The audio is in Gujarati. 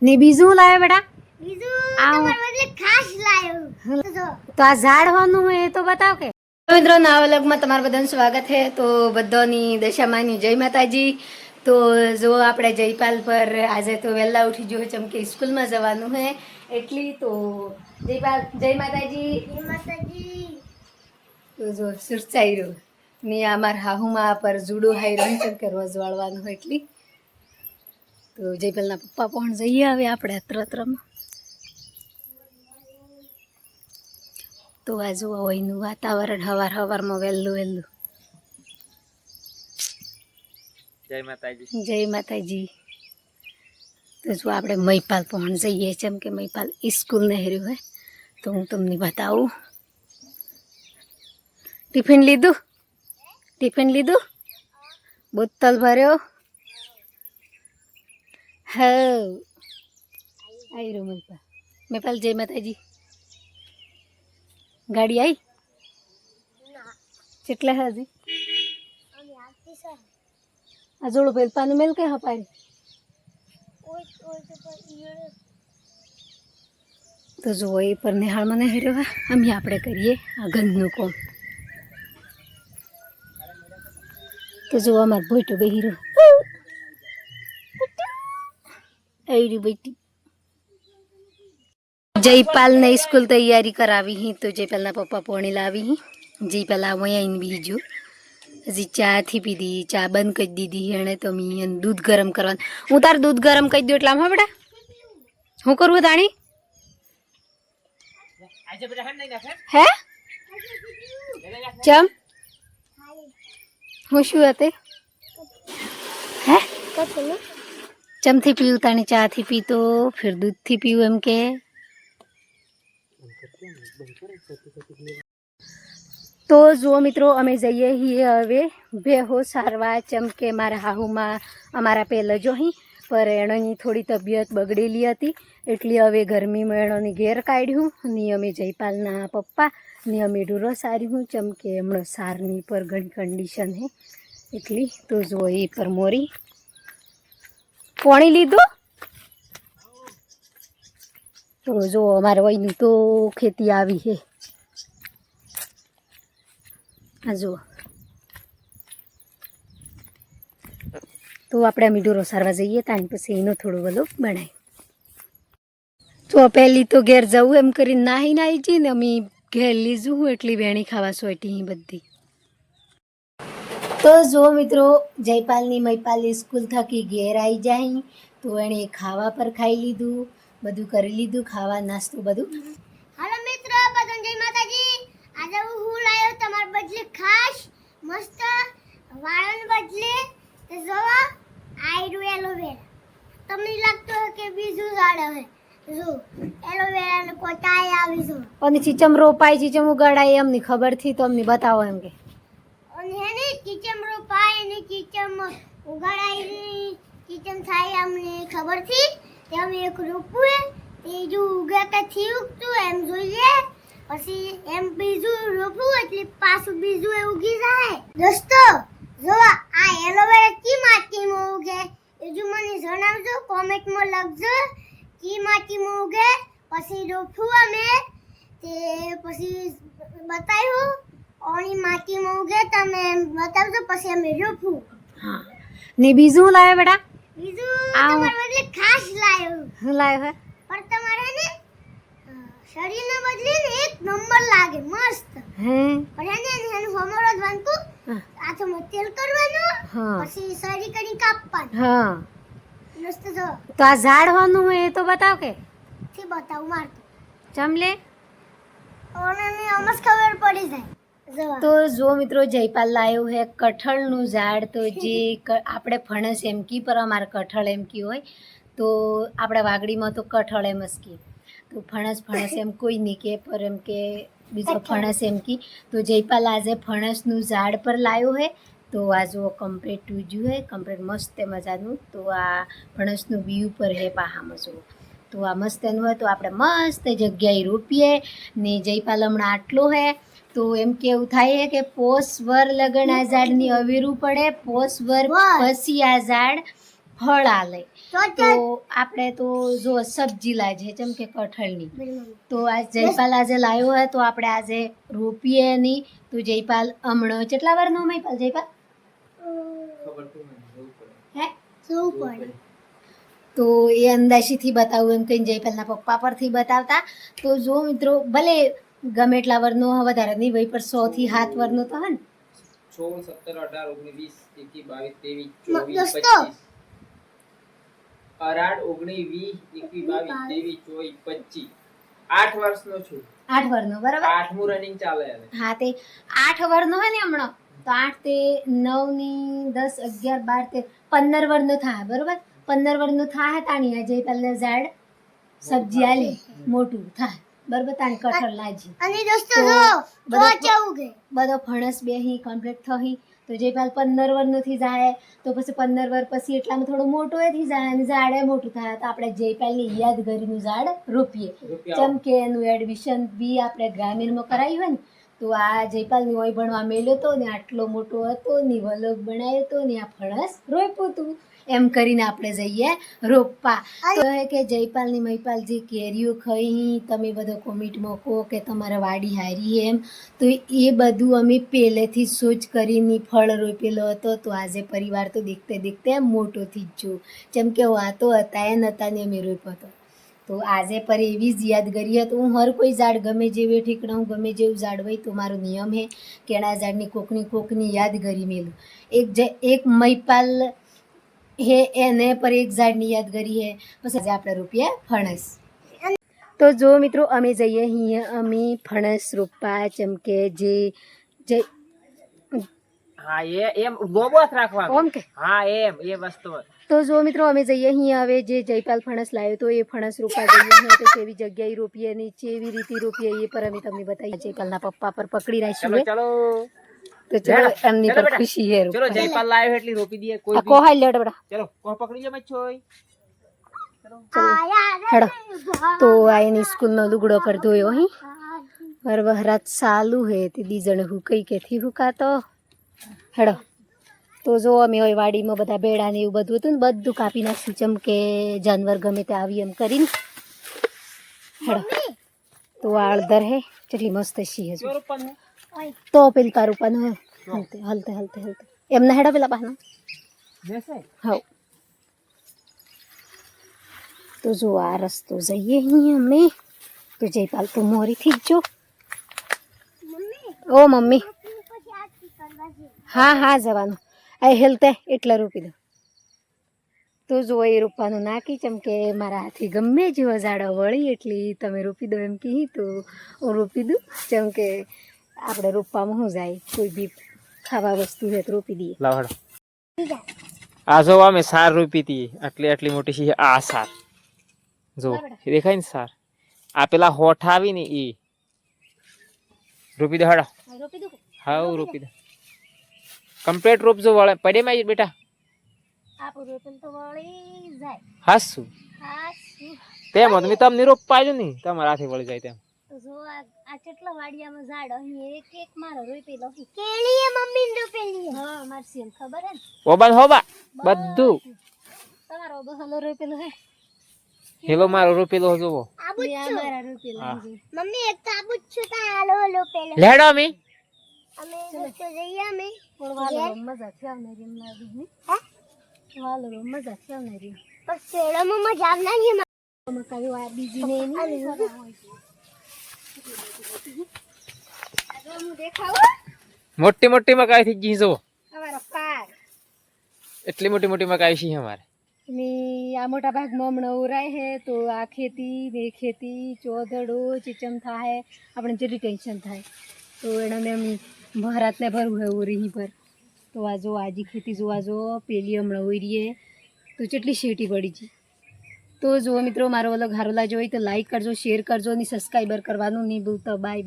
ને બીજું લાવ્યો બેટા? બીજું તમારા બદલે ખાસ લાવ્યો. તો આ ઝાડ હોનું હોય એ તો બતાવ કે. મિત્રો નવા વ્લોગમાં તમારું બધાનું સ્વાગત છે. તો બધાની દશામાની જય માતાજી. તો જો આપણે જયપાલ પર આજે તો વહેલા ઉઠી ગયો ચમ કે સ્કૂલમાં જવાનું હે એટલી. તો જયપાલ જય માતાજી. જય માતાજી. તો જો સુરચાઈ રહ્યો ને અમાર હાહુમાં પર જુડો હાઈ રહ્યો ચમ કે રોજ વાળવાનું હોય એટલી. તો જયપાલના પપ્પા પણ જઈએ હવે આપણે ત્રત્રમાં. તો આ જોવા હોયનું વાતાવરણ હવારમાં વહેલું. જય માતાજી. જય માતાજી. તો જો આપણે મહીપાલ પહોંચ જઈએ જેમ કે મહીપાલ સ્કૂલ ને હેર્યું હોય તો હું તમને બતાવું. ટિફિન લીધું બોતલ ભર્યો. હા આવી રહ્યો મહીપાલ જય માતાજી. ગાડી આવી કેટલા હજી આ જોડો પેલપાનું મેલ કઈ હપાડી. તો જુઓ એ પર નિહાળ મને હેર્યો અમે આપણે કરીએ આ ગંદનું કોમ. તો જુઓ અમારે ભોઈટો બેહી રહ્યો એવી બેટી. જયપાલ ને સ્કૂલ તૈયારી કરાવી હી તો જયપાલના પપ્પા પોણી લાવી હી. જયપાલ અહીંયા બીજું હજી ચા થી પીધી, ચા બંધ કરી દીધી એણે તો મી દૂધ ગરમ કરવાનું. હું તાર દૂધ ગરમ કરી દઉં એટલે આમ હા બેટા શું કરવું તાણી હે ચમ હું શું હતી હે ચમથી પીવું તાણી ચા થી પીતો ફિર દૂધ થી પીવું એમ કે. તો જુઓ મિત્રો અમે જઈએ છીએ હવે બેહો સારવા ચમ કે મારા હાહુમાં અમારા પહેલાં જો અહીં પર એણોની થોડી તબિયત બગડેલી હતી એટલે હવે ગરમીમાં એણોની ઘેર કાઢ્યું ને અમે જયપાલના પપ્પા ને અમે ડૂરો સાર્યું ચમ કે હમણાં સારની પર ઘણી કન્ડિશન હે એટલી. તો જુઓ એ પર મોરી પોણી લીધું. તો જો અમારે વયનું તો ખેતી આવી છે આ જુઓ. તો આપણે અમે ઢોરો સારવા જઈએ તાણી પછી એનો થોડો વલો બનાવી. તો પહેલી તો ઘેર જવું એમ કરીને નાહી જઈએ ને અમે ઘેર લીધું એટલી વેણી ખાવા સોટી બધી. તો જો મિત્રો જયપાલની મહીપાલ સ્કૂલ થકી ઘેર આવી જાય તો એણે ખાવા પર ખાઈ લીધું બધું કરી લીધું ખાવા નાસ્તો બધું. હાલો મિત્રો બધાને જય માતાજી. આજે હું લાવ્યો તમારા બદલે ખાસ મસ્ત વાળન બદલે તો જોવા આયરુ એલોવેરા. તમને લાગતો હોય કે બીજું ઝાડ હે જો એલોવેરા ને કોટાઈ આવી જો અને ચીચમ રોપાય ચીચમ ઉગાડાય એમની ખબર થી તો અમને બતાવો એમ કે. અને હેને ચીચમ રોપાય અને ચીચમ ઉગાડાય ચીચમ થાય અમને ખબર થી કે અમે એક રોપું હે તે જો ઉગાતા થી ઉગતું એમ જોઈએ પછી એમ બીજું રોપું એટલે પાછું બીજું એ ઉગી જાય. દોસ્તો જો આ એલોવેરા કી માટીમાં ઉગે એ જો મને જણાવજો કોમેન્ટમાં લખજો કી માટીમાં ઉગે પછી રોપું અમે તે પછી બતાવ્યું ઓણી માટીમાં ઉગે તમે બતાવજો પછી અમે રોપું. હા ને બીજું લાવ્યો બેટા? બીજું તમારા બદલે ખાસ લાવ્યો. શું લાવ્યો હે? પણ તમારે ને શરીરના બદલે ને એક નંબર લાગે મસ્ત. હે પણ એનું હોમરો ધવાનકુ હાથમાં તેલ કરવાનું હા પછી સરી કરી કાપવાનું. હા મસ્ત જો તો આ ઝાડ હોનું હોય એ તો બતાવ કે. થી બતાવું મારતો ચમલે ઓને અમસ ખબર પડી જાય. તો જો મિત્રો જયપાલ લાવ્યો હે કઠળનું ઝાડ. તો જે આપણે ફણસ એમ કી પર અમારે કઠળ એમ કી હોય તો આપણા વાગડીમાં તો કઠળ એમ જ કી તો ફણસ એમ કોઈ નહીં કે પર એમ કે બીજો ફણસ એમ કી. તો જયપાલ આજે ફણસનું ઝાડ પર લાવ્યો હે. તો આ જો કમ્પ્લીટ ઉજ્યું હે કમ્પ્લીટ મસ્ત મજાનું. તો આ ફણસનું બી ઉપર હે પાહામાં જુઓ. તો આ મસ્ત એનું હોય તો આપણે મસ્ત જગ્યાએ રોપીએ ને જયપાલ હમણાં આટલો હે તો એમ કેવું થાય કે પોષ વર લગન આ ઝાડની અવેરું પડે પોષ વર પછી આ ઝાડ ફળ આલે તો તો આપણે તો જો સબ્જી લાજે જેમ કે કઠળની તો આ જયપાલ આજે લાવ્યો હોય તો આપણે આજે રોપીએ નહીં તો જયપાલ હમણાં કેટલા વારનો મહિપાલ જયપાલ હે શું પડે તો એ અંદાજીથી બતાવું એમ કહીને જયપાલના પપ્પા પરથી બતાવતા તો જો મિત્રો ભલે ગમે એટલા વરનો હોય વધારે નહીં વહી પર 100 થી 7 વરનો તો હે ને 16, 17, 18, 19, 20, 21, 22, 23, 24, દોસ્તો. 25. 8 વર્ષનો છું. 8 વરનો બરાબર 8મું રનિંગ ચાલે હવે. હા તે 8 વરનો હોય ને હમણાં તો 8 તે 9 ની 10 11 12 13 15 વરનો થાય બરોબર 15 વરનો થાય તાણી આ જયપાલને ઝાડ સબ્જી આલે મોટું થાય બરોબર તાણી કઠળ લાજી અને દોસ્તો તો જો બધા કેવું કે બધો ફણસ બેહી કમ્પ્લીટ થઈ તો જયપાલ 15 વરનો થઈ જાય તો પછી 15 વર પછી એટલામાં થોડું મોટું એ થઈ જાય અને ઝાડે મોટું થાય તો આપણે જયપાલની યાદગારીનું ઝાડ રોપીએ જેમ કે એનું એડમિશન બી આપણે ગ્રામીણમાં કરાવ્યું હોય ને તો આ જયપાલની ઓય ભણવા મેલ્યો તો ને આટલો મોટો હતો ને વલોગ બનાવ્યો તો ને આ ફણસ રોપ્યું હતું એમ કરીને આપણે જઈએ રોપવા તો એ કે જયપાલની મહિપાલજી કેરીઓ ખાઈ તમે બધો કોમેન્ટમાં કહો કે તમારા વાડી હારી એમ તો એ બધું અમે પહેલેથી જ સોચ કરીને ફળ રોપેલો હતો તો આજે પરિવાર તો દેખતે દેખતે મોટો થઈ જ જો જેમ કે વાતો હતા એ નતા ને અમે રોપ્યો હતો તો આજે પર એવી જ યાદગારી હતી હું હર કોઈ ઝાડ ગમે જેવી ઠીકણા હું ગમે જેવું ઝાડ હોય તો મારો નિયમ હે કેળા ઝાડની કોકની યાદગારી મેલું એક મહિપાલ હે એને પર એક ઝાડની યાદગારી હે પછી આજે આપણે રોપીએ ફણસ તો જો મિત્રો અમે જઈએ અહીંયા અમે ફણસ રોપવા જેમ કે જે હા એમ બોબોસ રાખવાનું. ઓમ કે હા એમ એ વસ્તુ. તો જો મિત્રો અમે જઈએ અહીંયા હવે જે જયપાલ ફણસ લાવ્યો તો એ ફણસ રોપવા જઈએ છીએ તો કેવી જગ્યાએ રોપીએ ને કેવી રીતે રોપીએ એ પર અમે તમને બતાવીએ જયપાલના પપ્પા પર પકડી રાખ્યું ચલો હે. ચલો તો ચલો એમની પર ખુશી હે ચલો જયપાલ લાવ્યો એટલી રોપી દઈએ કોઈ બી. કોહાઈ લેડ બડા ચલો કોણ પકડી લે મચ્છોય. હેડો તો આ એની સ્કૂલનો લુગડો પર ધોયો અહીં વરવહરાત ચાલુ હે તે દીજણ હુકઈ કેથી હુકાતો હેડો તો જો અમે હોય વાડીમાં બધા બેડા ને એવું બધું હતું ને બધું કાપી નાખ્યું જેમ કે જાનવર ગમે તે આવી એમ કરીને હેડો તો આ અળદર હે કેટલી મસ્ત સી હે જો. તો પેલી તાર ઉપાનું હે હલતે હલતે હલતે એમના હેડા પેલા પાના હા તો જો આ રસ્તો જઈએ અહીંયા અમે તો જયપાલ તો મોરીથી જ જો ઓ મમ્મી હા હા જવાનું આ હેલતે એટલે રોપી દો તો જો એ રોપવાનું નાખી જેમ કે મારા હાથી ગમે જેવા ઝાડા વળી એટલી તમે રોપી દો એમ કહી તો હું રોપી દઉં જેમ કે આપણે રોપવામાં શું જાય કોઈ બી ખાવા વસ્તુ હોય તો રોપી દઈએ લાવડો. આ જો અમે સાર રોપી હતી આટલી મોટી છે આ સાર જો એ દેખાય ને સાર આ પેલા હોઠ આવી ને ઈ રોપી દે હડો. રોપી દઉં હાઉ રોપી દે કમ્પ્લીટ રોપજો વળે પડે માં બેટા આપણું રોપેલ તો વળી જાય હાસું હા તેમ તમે તમને રોપવા આવ્યો ને તમારા હાથે વળી જાય તેમ. તો જો આ કેટલા વાડિયામાં ઝાડ અહીં એક એક મારો રોપેલો કેળી એ મમ્મી ને પેલી હા મારી સેમ ખબર હે ને ઓબાન હોબા બધું તમારો બહલો રોપેલો હે હેલો મારો રોપેલો જોવો આબુ ને આ મારા રોપેલા હા. છે મમ્મી એક તો આબુ જ છું તા હાલો હાલો પેલે લેડો મી અમે દોસ્તો જઈએ અમે પણ વાલો મજા છે આવનારી એમ લાગે ને હે વાલો મજા છે આવનારી પણ શેડામાં મજા આવના છે મકાઈ આ બીજી ને એની મોટી મોટી મકાઈ થઈ ગઈ જો અમારો પાર એટલી મોટી મોટી મકાઈ છે અમારે ને આ મોટા ભાગમાં હમણાં ઉરાય હે તો આ ખેતી ને ખેતી ચોધડો ચીચમ થાય આપણે જેટલી ટેન્શન થાય તો એના મેં ભારતને ભરવું હે ઉરી પર તો આ જો આજી ખેતી જોવા જો પેલી હમણાં ઉરીએ તો કેટલી શેટી પડી છે તો જો મિત્રો મારો વલો ઘારો લાગ્યો હોય તો લાઈક કરજો શેર કરજો અને સબસ્ક્રાઈબર કરવાનું નહીં ભૂલતા બાય.